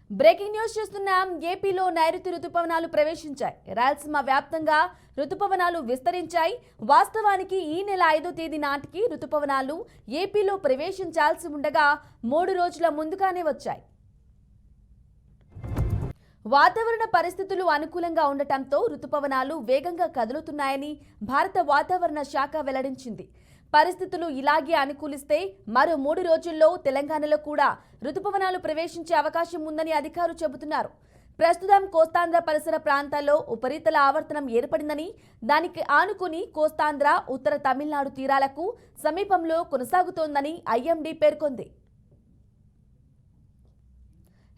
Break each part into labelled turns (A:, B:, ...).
A: Breaking news చూస్తున్నాం. ఏపీలో నైరుతి రుతుపవనాలు ప్రవేశించాయి. రాయలసీమ వ్యాప్తంగా రుతుపవనాలు విస్తరించాయి. వాస్తవానికి ఈ నెల 5వ తేదీ నాటికి రుతుపవనాలు ఏపీలో ప్రవేశించాల్సి ఉండగా 3 రోజుల ముందుగానే వచ్చాయి. వాతావరణ పరిస్థితులు అనుకూలంగా ఉండటంతో రుతుపవనాలు వేగంగా కదులుతున్నాయని భారత వాతావరణ శాఖ వెల్లడించింది. పరిస్థితులు ఇలాగే అనుకూలిస్తే మరో 3 రోజుల్లో తెలంగాణలో కూడా రుతుపవనాలు ప్రవేశించే అవకాశం ఉందని అధికారులు చెబుతున్నారు. ప్రస్తుతం కోస్తాంధ్ర పరిసర ప్రాంతాల్లో ఉపరితల ఆవర్తనం ఏర్పడిందని, దానికి ఆనుకుని కోస్తాంధ్ర ఉత్తర తమిళనాడు తీరాలకు సమీపంలో కొనసాగుతోందని ఐఎండీ పేర్కొంది.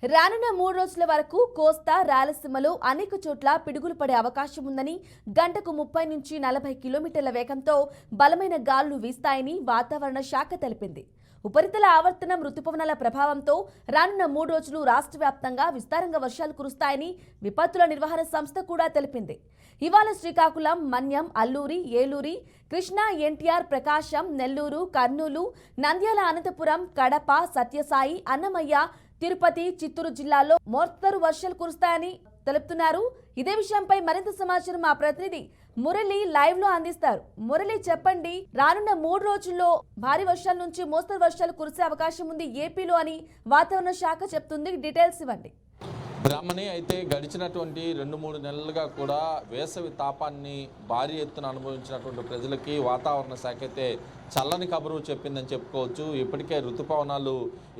A: రానున్న 3 రోజుల వరకు కోస్తా రాయలసీమలో అనేక చోట్ల పిడుగులు పడే అవకాశం ఉందని, గంటకు 30 నుంచి 40 కిలోమీటర్ల వేగంతో బలమైన గాలులు వీస్తాయని వాతావరణ శాఖ తెలిపింది. ఉపరితల ఆవర్తనం రుతుపవనాల ప్రభావంతో రానున్న 3 రోజులు రాష్ట్ర వ్యాప్తంగా విస్తారంగా వర్షాలు కురుస్తాయని విపత్తుల నిర్వహణ సంస్థ కూడా తెలిపింది. ఇవాళ శ్రీకాకుళం, మన్యం, అల్లూరి, ఏలూరి, కృష్ణా, ఎన్టీఆర్, ప్రకాశం, నెల్లూరు, కర్నూలు, నంద్యాల, అనంతపురం, కడప, సత్యసాయి, అన్నమయ్య, తిరుపతి, చిత్తూరు జిల్లాల్లో మోస్తరు వర్షాలు కురుస్తాయని తెలుపుతున్నారు. ఇదే విషయంపై మరింత సమాచారం మా ప్రతినిధి మురళి లైవ్ లో అందిస్తారు. మురళి, చెప్పండి, రానున్న 3 రోజుల్లో భారీ వర్షాల నుంచి మోస్తరు వర్షాలు కురిసే అవకాశం ఉంది ఏపీలో అని వాతావరణ శాఖ చెప్తుంది. డీటెయిల్స్ ఇవ్వండి.
B: బ్రాహ్మణి, అయితే గడిచినటువంటి 2-3 నెలలుగా కూడా వేసవి తాపాన్ని భారీ ఎత్తున అనుభవించినటువంటి ప్రజలకి వాతావరణ శాఖ అయితే చల్లని కబురు చెప్పిందని చెప్పుకోవచ్చు. ఇప్పటికే ఋతుపవనాలు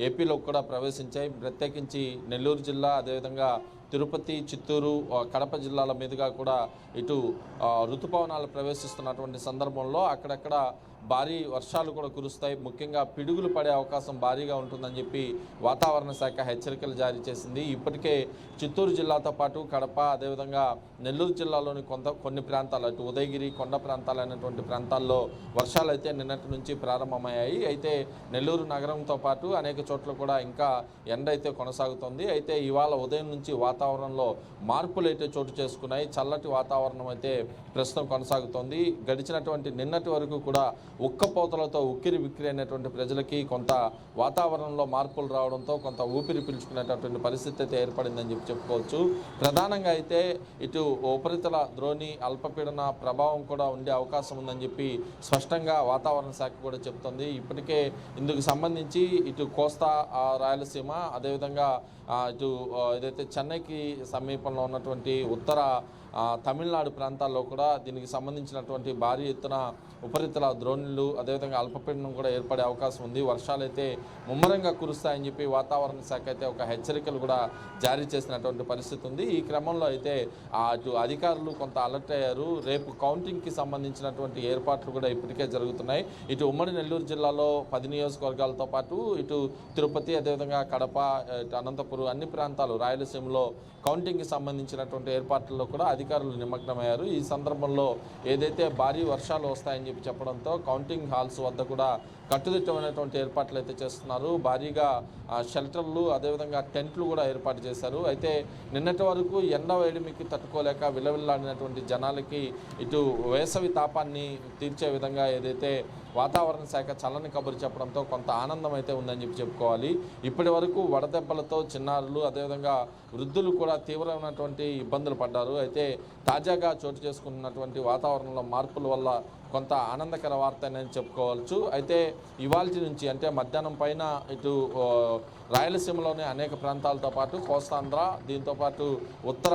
B: ఏపీలో కూడా ప్రవేశించాయి. ప్రత్యేకించి నెల్లూరు జిల్లా, అదేవిధంగా తిరుపతి, చిత్తూరు, కడప జిల్లాల మీదుగా కూడా ఇటు ఋతుపవనాలు ప్రవేశిస్తున్నటువంటి సందర్భంలో అక్కడక్కడ భారీ వర్షాలు కూడా కురుస్తాయి. ముఖ్యంగా పిడుగులు పడే అవకాశం భారీగా ఉంటుందని చెప్పి వాతావరణ శాఖ హెచ్చరికలు జారీ చేసింది. ఇప్పటికే చిత్తూరు జిల్లాతో పాటు కడప, అదేవిధంగా నెల్లూరు జిల్లాలోని కొన్ని ప్రాంతాలు, అటు ఉదయగిరి, కొండ ప్రాంతాలైనటువంటి ప్రాంతాల్లో వర్షాలు అయితే నిన్నటి నుంచి ప్రారంభమయ్యాయి. అయితే నెల్లూరు నగరంతో పాటు అనేక చోట్ల కూడా ఇంకా ఎండ అయితే కొనసాగుతోంది. అయితే ఇవాళ ఉదయం నుంచి వాతావరణంలో మార్పులు అయితే చోటు చేసుకున్నాయి. చల్లటి వాతావరణం అయితే ప్రస్తుతం కొనసాగుతోంది. గడిచినటువంటి నిన్నటి వరకు కూడా ఉక్కపోతలతో ఉక్కిరి బిక్కిరి అయినటువంటి ప్రజలకి కొంత వాతావరణంలో మార్పులు రావడంతో కొంత ఊపిరి పీల్చుకునేటటువంటి పరిస్థితి అయితే ఏర్పడిందని చెప్పుకోవచ్చు. ప్రధానంగా అయితే ఇటు ఉపరితల ద్రోణి అల్పపీడన ప్రభావం కూడా ఉండే అవకాశం ఉందని చెప్పి స్పష్టంగా వాతావరణ శాఖ కూడా చెప్తుంది. ఇప్పటికే ఇందుకు సంబంధించి ఇటు కోస్తా, రాయలసీమ, అదేవిధంగా ఇటు ఏదైతే చెన్నైకి సమీపంలో ఉన్నటువంటి ఉత్తర తమిళనాడు ప్రాంతాల్లో కూడా దీనికి సంబంధించినటువంటి భారీ ఎత్తున ఉపరితల ద్రోణులు, అదేవిధంగా అల్పపీడనం కూడా ఏర్పడే అవకాశం ఉంది. వర్షాలు అయితే ముమ్మరంగా కురుస్తాయని చెప్పి వాతావరణ శాఖ అయితే ఒక హెచ్చరికలు కూడా జారీ చేసినటువంటి పరిస్థితి ఉంది. ఈ క్రమంలో అయితే అటు అధికారులు కొంత అలర్ట్ అయ్యారు. రేపు కౌంటింగ్కి సంబంధించినటువంటి ఏర్పాట్లు కూడా ఇప్పటికే జరుగుతున్నాయి. ఇటు ఉమ్మడి నెల్లూరు జిల్లాలో 10 నియోజకవర్గాలతో పాటు ఇటు తిరుపతి, అదేవిధంగా కడప, అనంతపురం, అన్ని ప్రాంతాలు రాయలసీమలో కౌంటింగ్కి సంబంధించినటువంటి ఏర్పాట్లలో కూడా అధికారులు నిమగ్నమయ్యారు. ఈ సందర్భంలో ఏదైతే భారీ వర్షాలు వస్తాయని చెప్పడంతో కౌంటింగ్ హాల్స్ వద్ద కూడా కట్టుదిట్టమైనటువంటి ఏర్పాట్లు అయితే చేస్తున్నారు. భారీగా షెల్టర్లు, అదేవిధంగా టెంట్లు కూడా ఏర్పాటు చేశారు. అయితే నిన్నటి వరకు ఎండ వేడిమికి తట్టుకోలేక విలవిల్లాడినటువంటి జనాలకి ఇటు వేసవి తాపాన్ని తీర్చే విధంగా ఏదైతే వాతావరణ శాఖ చల్లని కబురు చెప్పడంతో కొంత ఆనందం అయితే ఉందని చెప్పుకోవాలి. ఇప్పటి వరకు వడదెబ్బలతో చిన్నారులు, అదేవిధంగా వృద్ధులు కూడా తీవ్రమైనటువంటి ఇబ్బందులు పడ్డారు. అయితే తాజాగా చోటు చేసుకున్నటువంటి వాతావరణంలో మార్పుల వల్ల కొంత ఆనందకర వార్త అని చెప్పుకోవచ్చు. అయితే ఇవాల్టి నుంచి అంటే మధ్యాహ్నం పైన ఇటు రాయలసీమలోని అనేక ప్రాంతాలతో పాటు కోస్తాంధ్ర, దీంతోపాటు ఉత్తర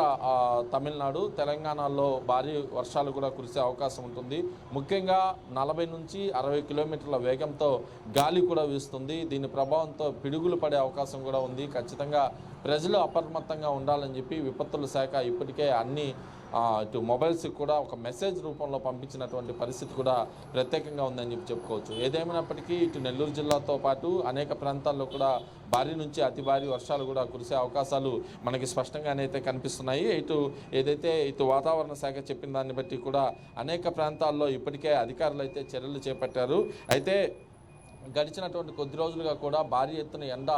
B: తమిళనాడు, తెలంగాణలో భారీ వర్షాలు కూడా కురిసే అవకాశం ఉంటుంది. ముఖ్యంగా 40 నుంచి 60 కిలోమీటర్ల వేగంతో గాలి కూడా వీస్తుంది. దీని ప్రభావంతో పిడుగులు పడే అవకాశం కూడా ఉంది. ఖచ్చితంగా ప్రజలు అప్రమత్తంగా ఉండాలని చెప్పి విపత్తుల శాఖ ఇప్పటికే అన్ని ఇటు మొబైల్స్కి కూడా ఒక మెసేజ్ రూపంలో పంపించినటువంటి పరిస్థితి కూడా ప్రత్యేకంగా ఉందని చెప్పుకోవచ్చు. ఏదేమైనప్పటికీ ఇటు నెల్లూరు జిల్లాతో పాటు అనేక ప్రాంతాల్లో కూడా భారీ నుంచి అతి భారీ వర్షాలు కూడా కురిసే అవకాశాలు మనకి స్పష్టంగానే అయితే కనిపిస్తున్నాయి. ఇటు వాతావరణ శాఖ చెప్పిన దాన్ని బట్టి కూడా అనేక ప్రాంతాల్లో ఇప్పటికే అధికారులు అయితే చర్యలు చేపట్టారు. అయితే గడిచినటువంటి కొద్ది రోజులుగా కూడా భారీ ఎత్తున ఎండ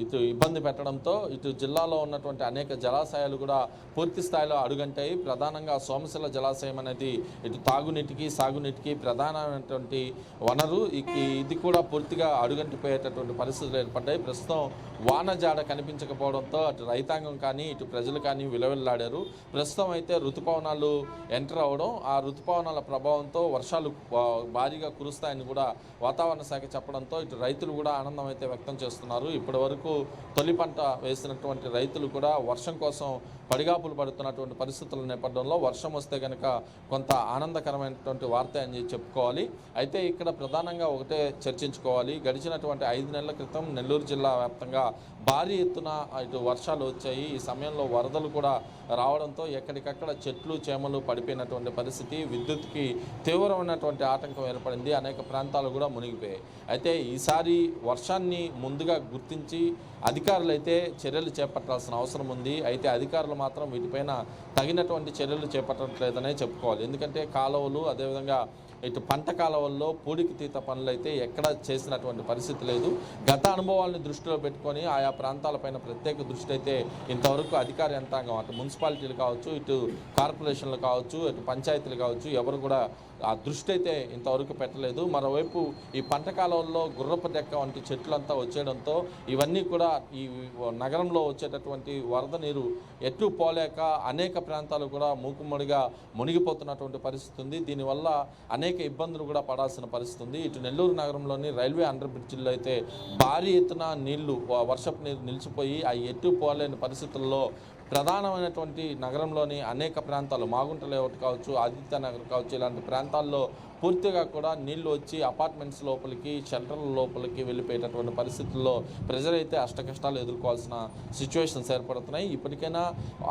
B: ఇటు ఇబ్బంది పెట్టడంతో ఇటు జిల్లాలో ఉన్నటువంటి అనేక జలాశయాలు కూడా పూర్తి స్థాయిలో అడుగంటాయి. ప్రధానంగా సోమశిల జలాశయం అనేది ఇటు తాగునీటికి సాగునీటికి ప్రధానమైనటువంటి వనరు. ఇది కూడా పూర్తిగా అడుగంటిపోయేటటువంటి పరిస్థితులు ఏర్పడ్డాయి. ప్రస్తుతం వాన జాడ కనిపించకపోవడంతో అటు రైతాంగం కానీ ఇటు ప్రజలు కానీ విలవిల్లాడారు. ప్రస్తుతం అయితే ఋతుపవనాలు ఎంటర్ అవ్వడం, ఆ ఋతుపవనాల ప్రభావంతో వర్షాలు భారీగా కురుస్తాయని కూడా వాతావరణ శాఖ చెప్పడంతో ఇటు రైతులు కూడా ఆనందం అయితే వ్యక్తం చేస్తున్నారు. ఇప్పటి వరకు తొలి పంట వేసినటువంటి రైతులు కూడా వర్షం కోసం పడిగాపులు పడుతున్నటువంటి పరిస్థితుల నేపథ్యంలో వర్షం వస్తే కనుక కొంత ఆనందకరమైనటువంటి వార్త అని చెప్పుకోవాలి. అయితే ఇక్కడ ప్రధానంగా ఒకటే చర్చించుకోవాలి. గడిచినటువంటి 5 నెలల క్రితం నెల్లూరు జిల్లా వ్యాప్తంగా భారీ ఎత్తున ఇటు వర్షాలు వచ్చాయి. ఈ సమయంలో వరదలు కూడా రావడంతో ఎక్కడికక్కడ చెట్లు చేమలు పడిపోయినటువంటి పరిస్థితి, విద్యుత్కి తీవ్రమైనటువంటి ఆటంకం ఏర్పడింది. అనేక ప్రాంతాలు కూడా మునిగిపోయాయి. అయితే ఈసారి వర్షాన్ని ముందుగా గుర్తించి అధికారులు అయితే చర్యలు చేపట్టాల్సిన అవసరం ఉంది. అయితే అధికారులు మాత్రం వీటిపైన తగినటువంటి చర్యలు చేపట్టట్లేదనే చెప్పుకోవాలి. ఎందుకంటే కాలువలు అదేవిధంగా ఇటు పంట కాలువల్లో పూడికి తీత పనులు అయితే ఎక్కడ చేసినటువంటి పరిస్థితి లేదు. గత అనుభవాలను దృష్టిలో పెట్టుకొని ఆయా ప్రాంతాలపైన ప్రత్యేక దృష్టి అయితే ఇంతవరకు అధికార యంత్రాంగం అటు మున్సిపాలిటీలు కావచ్చు, ఇటు కార్పొరేషన్లు కావచ్చు, ఇటు పంచాయతీలు కావచ్చు, ఎవరు కూడా ఆ దృష్టి అయితే ఇంతవరకు పెట్టలేదు. మరోవైపు ఈ పంట కాలంలో గుర్రపు డెక్క వంటి చెట్లంతా వచ్చేయడంతో ఇవన్నీ కూడా ఈ నగరంలో వచ్చేటటువంటి వరద నీరు ఎటు పోలేక అనేక ప్రాంతాలు కూడా మూకుమ్మడిగా మునిగిపోతున్నటువంటి పరిస్థితి ఉంది. దీనివల్ల అనేక ఇబ్బందులు కూడా పడాల్సిన పరిస్థితి ఉంది. ఇటు నెల్లూరు నగరంలోని రైల్వే అండర్ బ్రిడ్జిల్లో అయితే భారీ ఎత్తున నీళ్లు వర్షపు నీరు నిలిచిపోయి ఆ ఎటు పోలేని పరిస్థితుల్లో ప్రధానమైనటువంటి నగరంలోని అనేక ప్రాంతాలు మాగుంట లేఅవుట్ కావచ్చు, ఆదిత్య నగర్ కావచ్చు, ఇలాంటి ప్రాంతాల్లో పూర్తిగా కూడా నీళ్లు వచ్చి అపార్ట్మెంట్స్ లోపలికి షెల్టర్ల లోపలికి వెళ్ళిపోయేటటువంటి పరిస్థితుల్లో ప్రజలైతే అష్టకష్టాలు ఎదుర్కోవాల్సిన సిచ్యువేషన్స్ ఏర్పడుతున్నాయి. ఇప్పటికైనా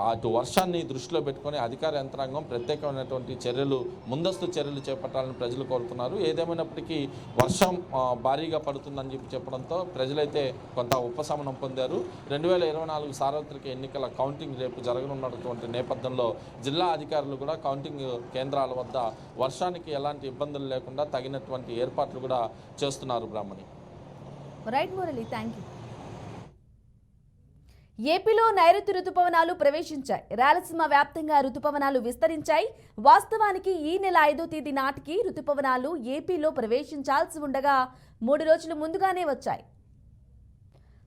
B: అటు వర్షాన్ని దృష్టిలో పెట్టుకొని అధికార యంత్రాంగం ప్రత్యేకమైనటువంటి చర్యలు, ముందస్తు చర్యలు చేపట్టాలని ప్రజలు కోరుతున్నారు. ఏదేమైనప్పటికీ వర్షం భారీగా పడుతుందని చెప్పడంతో ప్రజలైతే కొంత ఉపశమనం పొందారు. 2024 సార్వత్రిక ఎన్నికల కౌంటింగ్ రేపు జరగనున్నటువంటి నేపథ్యంలో జిల్లా అధికారులు కూడా కౌంటింగ్ కేంద్రాల వద్ద వర్షానికి ఎలాంటి ఇబ్బందులు లేకుండా తగినటువంటి ఏర్పాట్లు కూడా చేస్తున్నారు. Brahmani.
A: Right Murali, thank you. ఏపీలో నైరుతి రుతుపవనాలు ప్రవేశించాయి. రాయలసీమ వ్యాప్తంగా రుతుపవనాలు విస్తరించాయి. వాస్తవానికి ఈ నెల 5వ తేదీ నాటికి రుతుపవనాలు ఏపీలో ప్రవేశించాల్సి ఉండగా 3 రోజులు ముందుగానే వచ్చాయి.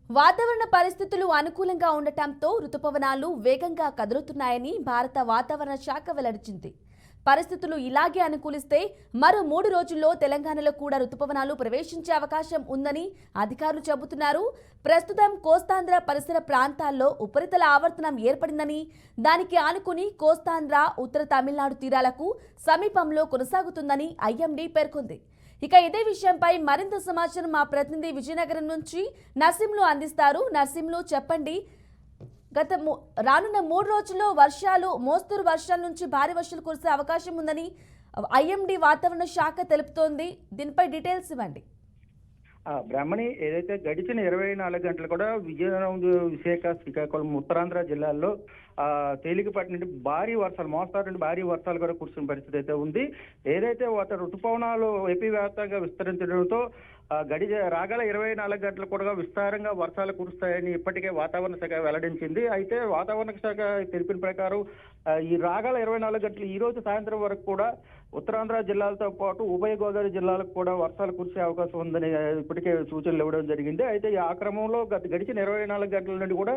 A: వాతావరణ పరిస్థితులు అనుకూలంగా ఉండటంతో రుతుపవనాలు వేగంగా కదులుతున్నాయని భారత వాతావరణ శాఖ వెల్లడించింది. పరిస్థితులు ఇలాగే అనుకూలిస్తే మరో 3 రోజుల్లో తెలంగాణలో కూడా రుతుపవనాలు ప్రవేశించే అవకాశం ఉందని అధికారులు చెబుతున్నారు. ప్రస్తుతం కోస్తాంధ్ర పరిసర ప్రాంతాల్లో ఉపరితల ఆవర్తనం ఏర్పడిందని, దానికి ఆనుకుని కోస్తాంధ్ర ఉత్తర తమిళనాడు తీరాలకు సమీపంలో కొనసాగుతుందని ఐఎండీ పేర్కొంది. ఇక ఇదే విషయంపై మరింత సమాచారం మా ప్రతినిధి విజయనగరం నుంచి నర్సింలు అందిస్తారు. నర్సింలు, చెప్పండి, రానున్న 3 రోజుల్లో వర్షాలు, మోస్తరు వర్షాల నుంచి భారీ వర్షాలు కురిసే అవకాశం ఉందని ఐఎండీ వాతావరణ శాఖ తెలుపుతోంది. దీనిపై డీటెయిల్స్ ఇవ్వండి.
C: బ్రాహ్మణి, ఏదైతే గడిచిన 24 గంటలు కూడా విజయనగరం, విశాఖ, శ్రీకాకుళం, ఉత్తరాంధ్ర జిల్లాల్లో తేలికపాటి నుండి భారీ వర్షాలు, మోస్తారు నుండి భారీ వర్షాలు కూడా కురిసిన పరిస్థితి అయితే ఉంది. ఏదైతే ఋతుపవనాలు ఏపీ వ్యాప్తంగా విస్తరించడంతో రాగల 24 గంటలు కూడా విస్తారంగా వర్షాలు కురుస్తాయని ఇప్పటికే వాతావరణ శాఖ వెల్లడించింది. అయితే వాతావరణ శాఖ తెలిపిన ప్రకారం ఈ రాగల 24 గంటలు ఈ రోజు సాయంత్రం వరకు కూడా ఉత్తరాంధ్ర జిల్లాలతో పాటు ఉభయ గోదావరి జిల్లాలకు కూడా వర్షాలు కురిసే అవకాశం ఉందని ఇప్పటికే సూచనలు ఇవ్వడం జరిగింది. అయితే ఆ క్రమంలో గడిచిన 24 గంటల నుండి కూడా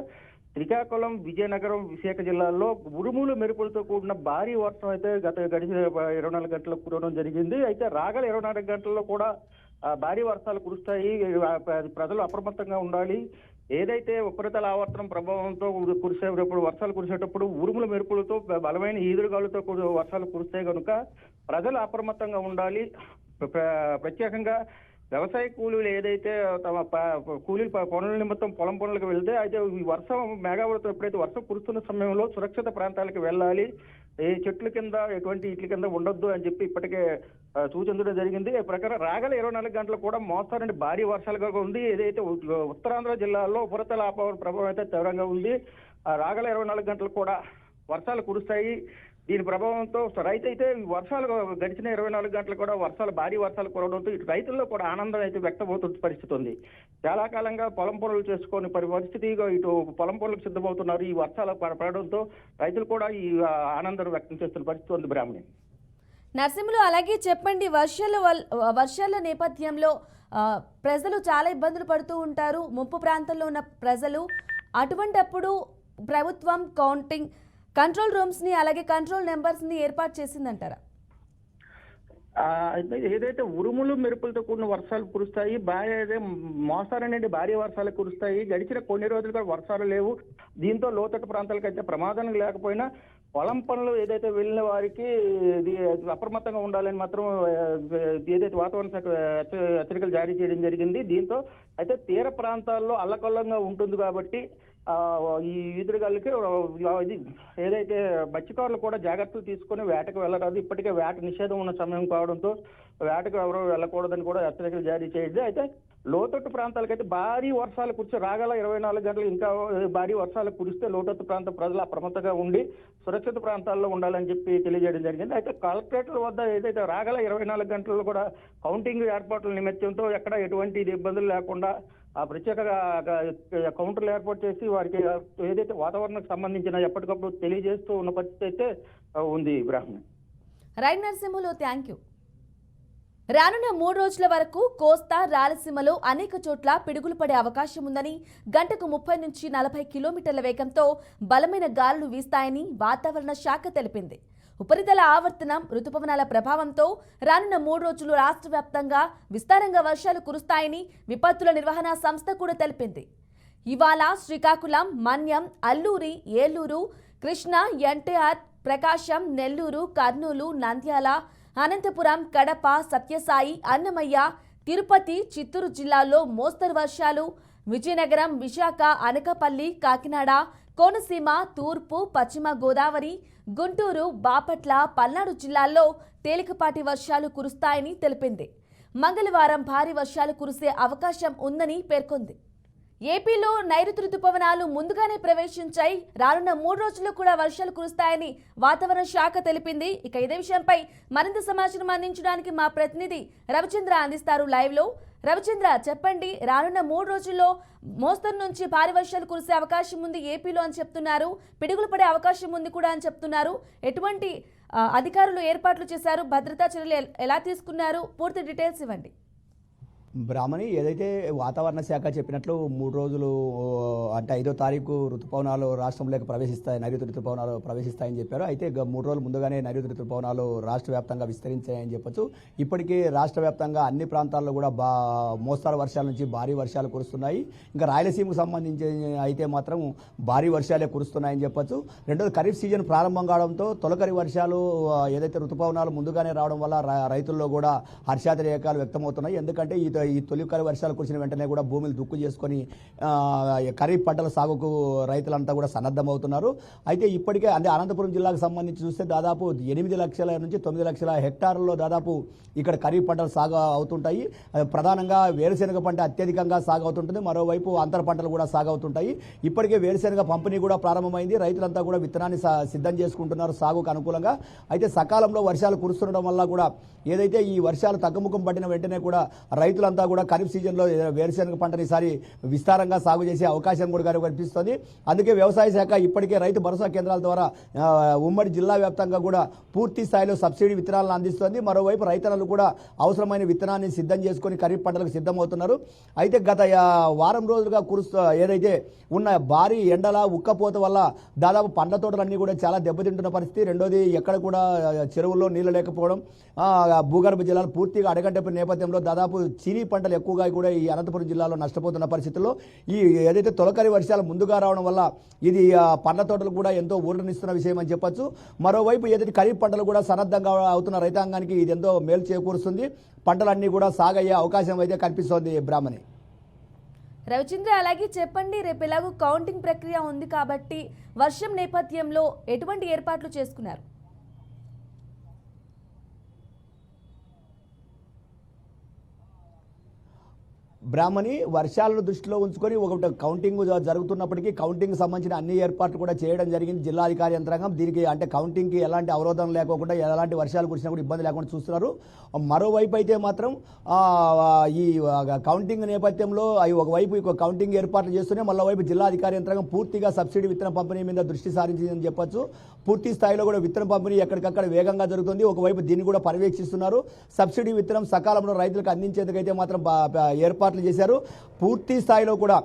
C: శ్రీకాకుళం, విజయనగరం, విశాఖ జిల్లాల్లో ఉరుములు మెరుపులతో కూడిన భారీ వర్షం అయితే గడిచిన 24 గంటలకు కురవడం జరిగింది. అయితే రాగల 24 గంటల్లో కూడా భారీ వర్షాలు కురుస్తాయి. ప్రజలు అప్రమత్తంగా ఉండాలి. ఏదైతే ఉపరితల ఆవర్తనం ప్రభావంతో కురిసేటప్పుడు, వర్షాలు కురిసేటప్పుడు ఉరుముల మెరుపులతో బలమైన ఈదురుగాలుతో వర్షాలు కురుస్తాయి కనుక ప్రజలు అప్రమత్తంగా ఉండాలి. ప్రత్యేకంగా వ్యవసాయ కూలీలు ఏదైతే తమ కూలీలు పనుల నిమిత్తం పొలం పనులకు వెళ్తే, అయితే ఈ వర్షం మేఘావృతం ఎప్పుడైతే వర్షం కురుస్తున్న సమయంలో సురక్షిత ప్రాంతాలకు వెళ్ళాలి. ఏ చెట్ల కింద, ఎటువంటి ఇట్ల కింద ఉండొద్దు అని చెప్పి ఇప్పటికే సూచించడం జరిగింది. ఈ ప్రకారం రాగల 24 గంటలు కూడా మోస్తారు నుండి భారీ వర్షాలుగా ఉంది. ఏదైతే ఉత్తరాంధ్ర జిల్లాలో ఉపరితల ప్రభావం అయితే తీవ్రంగా ఉంది. రాగల 24 గంటలు కూడా వర్షాలు కురుస్తాయి. దీని ప్రభావంతో రైతు అయితే వర్షాలు గడిచిన 24 గంటలు కూడా భారీ వర్షాలు కురవడంతో ఇటు రైతుల్లో కూడా ఆనందం అయితే వ్యక్తమవుతున్న పరిస్థితి ఉంది. చాలా కాలంగా పొలం పనులు చేసుకొని పరిస్థితిగా ఇటు పొలం పనులకు సిద్ధమవుతున్నారు. ఈ వర్షాలు పడడంతో రైతులు కూడా ఈ ఆనందం వ్యక్తం చేస్తున్న పరిస్థితి ఉంది. బ్రాహ్మణి
A: నరసింహులు, అలాగే చెప్పండి, వర్షాల నేపథ్యంలో ప్రజలు చాలా ఇబ్బందులు పడుతూ ఉంటారు, ముప్పు ప్రాంతాల్లో ఉన్న ప్రజలు. అటువంటప్పుడు ప్రభుత్వం కంట్రోల్ రూమ్స్ని అలాగే కంట్రోల్ నెంబర్స్ని ఏర్పాటు చేసిందంటారా?
C: ఏదైతే ఉరుములు మెరుపులతో కూడిన వర్షాలు కురుస్తాయి, మోస్తారు నుండి భారీ వర్షాలు కురుస్తాయి. గడిచిన కొన్ని రోజులుగా వర్షాలు లేవు. దీంతో లోతట్టు ప్రాంతాలకైతే ప్రమాదం లేకపోయినా పొలం పనులు ఏదైతే వెళ్ళిన వారికి అప్రమత్తంగా ఉండాలని మాత్రం ఏదైతే వాతావరణ శాఖ హెచ్చరికలు జారీ చేయడం జరిగింది. దీంతో అయితే తీర ప్రాంతాల్లో అల్లకల్లంగా ఉంటుంది కాబట్టి ఈ ఈదురుగాలికి ఏదైతే మత్స్యకారులు కూడా జాగ్రత్తలు తీసుకొని వేటకు వెళ్ళరాదు. ఇప్పటికే వేట నిషేధం ఉన్న సమయం కావడంతో వేటకు ఎవరో వెళ్ళకూడదని కూడా హెచ్చరికలు జారీ చేయండి. అయితే లోతట్టు ప్రాంతాలకైతే భారీ వర్షాలు కురిసి రాగల 24 గంటలు ఇంకా భారీ వర్షాలు కురిస్తే లోతట్టు ప్రాంత ప్రజలు అప్రమత్తంగా ఉండి సురక్షిత ప్రాంతాల్లో ఉండాలని చెప్పి తెలియజేయడం జరిగింది. అయితే కలెక్టరేట్ల వద్ద ఏదైతే రాగల 24 గంటల్లో కూడా కౌంటింగ్ ఏర్పాట్ల నిమిత్తంతో ఎక్కడ ఎటువంటి ఇబ్బందులు లేకుండా ఆ ప్రత్యేక కౌంటర్లు ఏర్పాటు చేసి వారికి ఏదైతే వాతావరణానికి సంబంధించిన ఎప్పటికప్పుడు తెలియజేస్తూ ఉన్న పరిస్థితి అయితే ఉంది. Brahman
A: right Narasimhulu, thank you. రానున్న 3 రోజుల వరకు కోస్తా రాయలసీమలో అనేక చోట్ల పిడుగులు పడే అవకాశం ఉందని, గంటకు 30 నుంచి 40 కిలోమీటర్ల వేగంతో బలమైన గాలులు వీస్తాయని వాతావరణ శాఖ తెలిపింది. ఉపరితల ఆవర్తనం రుతుపవనాల ప్రభావంతో రానున్న 3 రోజులు రాష్ట్ర వ్యాప్తంగా విస్తారంగా వర్షాలు కురుస్తాయని విపత్తుల నిర్వహణ సంస్థ కూడా తెలిపింది. ఇవాళ శ్రీకాకుళం, మన్యం, అల్లూరి, ఏలూరు, కృష్ణా, ఎన్టీఆర్, ప్రకాశం, నెల్లూరు, కర్నూలు, నంద్యాల, అనంతపురం, కడప, సత్యసాయి, అన్నమయ్య, తిరుపతి, చిత్తూరు జిల్లాల్లో మోస్తరు వర్షాలు, విజయనగరం, విశాఖ, అనకాపల్లి, కాకినాడ, కోనసీమ, తూర్పు, పశ్చిమ గోదావరి, గుంటూరు, బాపట్ల, పల్నాడు జిల్లాల్లో తేలికపాటి వర్షాలు కురుస్తాయని తెలిపింది. మంగళవారం భారీ వర్షాలు కురిసే అవకాశం ఉందని పేర్కొంది. ఏపీలో నైరుతి రుతుపవనాలు ముందుగానే ప్రవేశించాయి. రానున్న 3 రోజుల్లో కూడా వర్షాలు కురుస్తాయని వాతావరణ శాఖ తెలిపింది. ఇక ఇదే విషయంపై మరింత సమాచారం అందించడానికి మా ప్రతినిధి రవిచంద్ర అందిస్తారు లైవ్లో. రవిచంద్ర, చెప్పండి, రానున్న 3 రోజుల్లో మోస్తరు నుంచి భారీ వర్షాలు కురిసే అవకాశం ఉంది ఏపీలో అని చెప్తున్నారు, పిడుగులు పడే అవకాశం ఉంది కూడా అని చెప్తున్నారు. ఎటువంటి అధికారులు ఏర్పాట్లు చేశారు, భద్రతా చర్యలు ఎలా తీసుకున్నారు, పూర్తి డీటెయిల్స్ ఇవ్వండి.
D: బ్రాహ్మణి, ఏదైతే వాతావరణ శాఖ చెప్పినట్లు 3 రోజులు అంటే 5వ తారీఖు ఋతుపవనాలు రాష్ట్రంలోకి ప్రవేశిస్తాయి, నైరుతి ఋతుపవనాలు ప్రవేశిస్తాయని చెప్పారు. అయితే 3 రోజుల ముందుగానే నైరుతి ఋతుపవనాలు రాష్ట్ర వ్యాప్తంగా విస్తరించాయని చెప్పొచ్చు. ఇప్పటికీ రాష్ట్ర వ్యాప్తంగా అన్ని ప్రాంతాల్లో కూడా మోస్తారు వర్షాల నుంచి భారీ వర్షాలు కురుస్తున్నాయి. ఇంకా రాయలసీమకు సంబంధించి అయితే మాత్రం భారీ వర్షాలే కురుస్తున్నాయని చెప్పొచ్చు. రెండోది, ఖరీఫ్ సీజన్ ప్రారంభం కావడంతో తొలకరి వర్షాలు ఏదైతే ఋతుపవనాలు ముందుగానే రావడం వల్ల రైతుల్లో కూడా హర్షాతిరేకాలు వ్యక్తమవుతున్నాయి. ఎందుకంటే ఈ తొలికరి వర్షాలు కురిసిన వెంటనే కూడా భూమిని దుక్కు చేసుకొని ఖరీఫ్ పంటల సాగుకు రైతులంతా కూడా సన్నద్ధమవుతున్నారు. అయితే ఇప్పటికే అంటే అనంతపురం జిల్లాకు సంబంధించి చూస్తే దాదాపు 8 లక్షల నుంచి 9 లక్షల హెక్టార్లలో దాదాపు ఇక్కడ ఖరీఫ్ పంటలు సాగు అవుతుంటాయి. ప్రధానంగా వేరుశెనగ పంట అత్యధికంగా సాగు అవుతుంటుంది. మరోవైపు అంతర పంటలు కూడా సాగు అవుతుంటాయి. ఇప్పటికే వేరుశెనగ పంపిణీ కూడా ప్రారంభమైంది. రైతులంతా కూడా విత్తనాన్ని సిద్ధం చేసుకుంటున్నారు సాగుకు అనుకూలంగా. అయితే సకాలంలో వర్షాలు కురుస్తుండడం వల్ల కూడా ఏదైతే ఈ వర్షాలు తగ్గుముఖం పట్టిన వెంటనే కూడా రైతులంతా కూడా ఖరీఫ్ సీజన్లో వేరుశెనగ పంటని ఈసారి విస్తారంగా సాగు చేసే అవకాశం కూడా కనిపిస్తుంది. అందుకే వ్యవసాయ శాఖ ఇప్పటికే రైతు భరోసా కేంద్రాల ద్వారా ఉమ్మడి జిల్లా వ్యాప్తంగా కూడా పూర్తి స్థాయిలో సబ్సిడీ విత్తనాలను అందిస్తుంది. మరోవైపు రైతులు కూడా అవసరమైన విత్తనాన్ని సిద్ధం చేసుకొని ఖరీఫ్ పంటలకు సిద్ధమవుతున్నారు. అయితే గత వారం రోజులుగా ఏదైతే ఉన్న భారీ ఎండల ఉక్కపోత వల్ల దాదాపు పండ్ల తోటలన్నీ కూడా చాలా దెబ్బతింటున్న పరిస్థితి. రెండోది, ఎక్కడ కూడా చెరువుల్లో నీళ్లు లేకపోవడం, భూగర్భ జలాలు పూర్తిగా అడగంటే నేపథ్యంలో దాదాపు చీనీ పంటలు ఎక్కువగా కూడా ఈ అనంతపురం జిల్లాలో నష్టపోతున్న పరిస్థితుల్లో ఈ ఏదైతే తొలకరి వర్షాలు ముందుగా రావడం వల్ల ఇది పండ్ల తోటలు కూడా ఎంతో ఊరటనిస్తున్న విషయం అని చెప్పొచ్చు. మరోవైపు ఏదైతే ఖరీఫ్ పంటలు కూడా సన్నద్ధంగా అవుతున్న రైతాంగానికి ఇది ఎంతో మేలు చేకూరుస్తుంది. పంటలన్నీ కూడా సాగయ్యే అవకాశం అయితే కనిపిస్తోంది. బ్రాహ్మణి,
A: రవిచంద్ర, అలాగే చెప్పండి, రేపు ఎలాగో కౌంటింగ్ ప్రక్రియ ఉంది కాబట్టి వర్షం నేపథ్యంలో ఎటువంటి ఏర్పాట్లు చేసుకున్నారు?
D: బ్రాహ్మణి వర్షాలను దృష్టిలో ఉంచుకొని ఒక కౌంటింగ్ జరుగుతున్నప్పటికీ కౌంటింగ్ సంబంధించిన అన్ని ఏర్పాట్లు కూడా చేయడం జరిగింది జిల్లాధికారి యంత్రాంగం. దీనికి అంటే కౌంటింగ్కి ఎలాంటి అవరోధం లేకోకుండా ఎలాంటి వర్షాలు కురిసినా కూడా ఇబ్బంది లేకుండా చూస్తున్నారు. మరోవైపు అయితే మాత్రం ఈ కౌంటింగ్ నేపథ్యంలో ఒకవైపు కౌంటింగ్ ఏర్పాట్లు చేస్తూనే మరోవైపు జిల్లాధికారి యంత్రాంగం పూర్తిగా సబ్సిడీ విత్తన పంపిణీ మీద దృష్టి సారించిందని చెప్పొచ్చు. పూర్తి స్థాయిలో కూడా విత్తన పంపిణీ ఎక్కడికక్కడ వేగంగా జరుగుతుంది. ఒకవైపు దీన్ని కూడా పర్యవేక్షిస్తున్నారు. సబ్సిడీ విత్తనం సకాలంలో రైతులకు అందించేందుకైతే మాత్రం ఏర్పాట్లు చేశారు. పూర్తి స్థాయిలో కూడా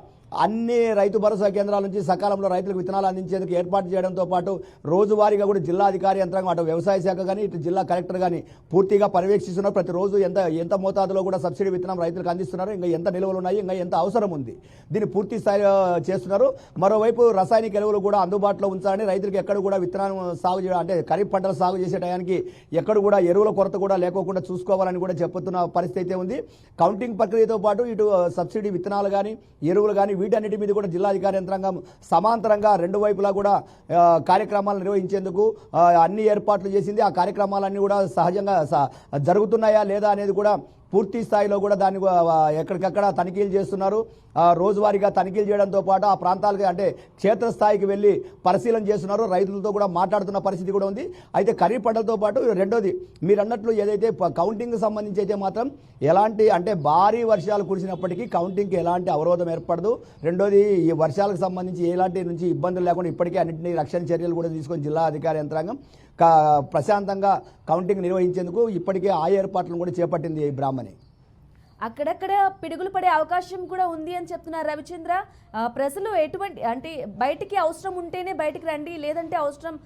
D: అన్ని రైతు భరోసా కేంద్రాల నుంచి సకాలంలో రైతులకు విత్తనాలు అందించేందుకు ఏర్పాటు చేయడంతో పాటు రోజువారీగా కూడా జిల్లాధికారి యంత్రాంగం అటు వ్యవసాయ శాఖ కానీ ఇటు జిల్లా కలెక్టర్ కానీ పూర్తిగా పర్యవేక్షిస్తున్నారు. ప్రతిరోజు ఎంత మోతాదులో కూడా సబ్సిడీ విత్తనం రైతులకు అందిస్తున్నారు, ఇంకా ఎంత నిల్వలు ఉన్నాయి, ఇంకా ఎంత అవసరం ఉంది, దీన్ని పూర్తి స్థాయిలో చేస్తున్నారు. మరోవైపు రసాయనిక ఎరువులు కూడా అందుబాటులో ఉంచాలని రైతులకు ఎక్కడ కూడా విత్తనాలు సాగు చేయడం అంటే ఖరీఫ్ పంటలు సాగు చేసే టయానికి ఎక్కడ కూడా ఎరువుల కొరత కూడా లేకోకుండా చూసుకోవాలని కూడా చెబుతున్న పరిస్థితి అయితే ఉంది. కౌంటింగ్ ప్రక్రియతో పాటు ఇటు సబ్సిడీ విత్తనాలు కానీ ఎరువులు కానీ వీటన్నిటి మీద కూడా జిల్లాధికారి యంత్రాంగం సమాంతరంగా రెండు వైపులా కూడా కార్యక్రమాలు నిర్వహించేందుకు అన్ని ఏర్పాట్లు చేసింది. ఆ కార్యక్రమాలన్నీ కూడా సహజంగా జరుగుతున్నాయా లేదా అనేది కూడా పూర్తి స్థాయిలో కూడా దాన్ని ఎక్కడికక్కడ తనిఖీలు చేస్తున్నారు. రోజువారీగా తనిఖీలు చేయడంతో పాటు ఆ ప్రాంతాలకి అంటే క్షేత్రస్థాయికి వెళ్ళి పరిశీలన చేస్తున్నారు. రైతులతో కూడా మాట్లాడుతున్న పరిస్థితి కూడా ఉంది. అయితే ఖరీఫ్ పంటలతో పాటు రెండోది మీరు అన్నట్లు ఏదైతే కౌంటింగ్ సంబంధించి అయితే మాత్రం ఎలాంటి అంటే భారీ వర్షాలు కురిసినప్పటికీ కౌంటింగ్కి ఎలాంటి అవరోధం ఏర్పడదు. రెండోది ఈ వర్షాలకు సంబంధించి ఎలాంటి నుంచి ఇబ్బందులు లేకుండా ఇప్పటికే అన్నింటినీ రక్షణ చర్యలు కూడా తీసుకొని జిల్లా అధికార యంత్రాంగం ప్రశాంతంగా కౌంటింగ్ నిర్వహించేందుకు ఇప్పటికే ఆ ఏర్పాట్లను కూడా చేపట్టింది బ్రాహ్మణి.
A: అక్కడక్కడ పిడుగులు పడే అవకాశం కూడా ఉంది అని చెప్తున్నారు రవిచంద్ర. ప్రజలు ఎటువంటి అంటే బయటికి అవసరం ఉంటేనే బయటికి రండి, లేదంటే అవసరం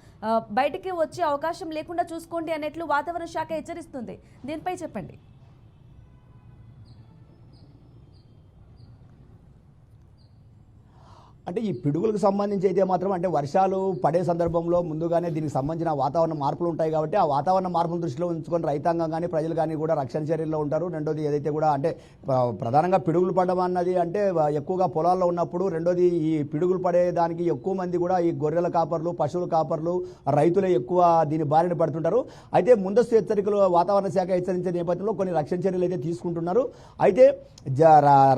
A: బయటికి వచ్చే అవకాశం లేకుండా చూసుకోండి అన్నట్లు వాతావరణ శాఖ హెచ్చరిస్తుంది. దీనిపై చెప్పండి.
D: అంటే ఈ పిడుగులకు సంబంధించి అయితే మాత్రం అంటే వర్షాలు పడే సందర్భంలో ముందుగానే దీనికి సంబంధించిన వాతావరణ మార్పులు ఉంటాయి కాబట్టి ఆ వాతావరణ మార్పులను దృష్టిలో ఉంచుకొని రైతాంగం కానీ ప్రజలు కానీ కూడా రక్షణ చర్యల్లో ఉంటారు. రెండోది ఏదైతే కూడా అంటే ప్రధానంగా పిడుగులు పడడం అన్నది అంటే ఎక్కువగా పొలాల్లో ఉన్నప్పుడు, రెండోది ఈ పిడుగులు పడేదానికి ఎక్కువ మంది కూడా ఈ గొర్రెల కాపర్లు, పశువుల కాపర్లు, రైతులే ఎక్కువ దీని బారిన పడుతుంటారు. అయితే ముందస్తు హెచ్చరికలు వాతావరణ శాఖ హెచ్చరించే నేపథ్యంలో కొన్ని రక్షణ చర్యలు అయితే తీసుకుంటున్నారు. అయితే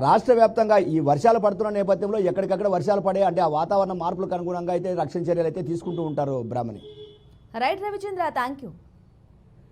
D: రాష్ట్ర వ్యాప్తంగా ఈ వర్షాలు పడుతున్న నేపథ్యంలో ఎక్కడికక్కడ వర్షాలు పడే అంటే ఆ వాతావరణ మార్పులకు అనుగుణంగా అయితే రక్షణ చర్యలు అయితే తీసుకుంటూ ఉంటారు Brahmani.
A: Right Ravichandra, thank you.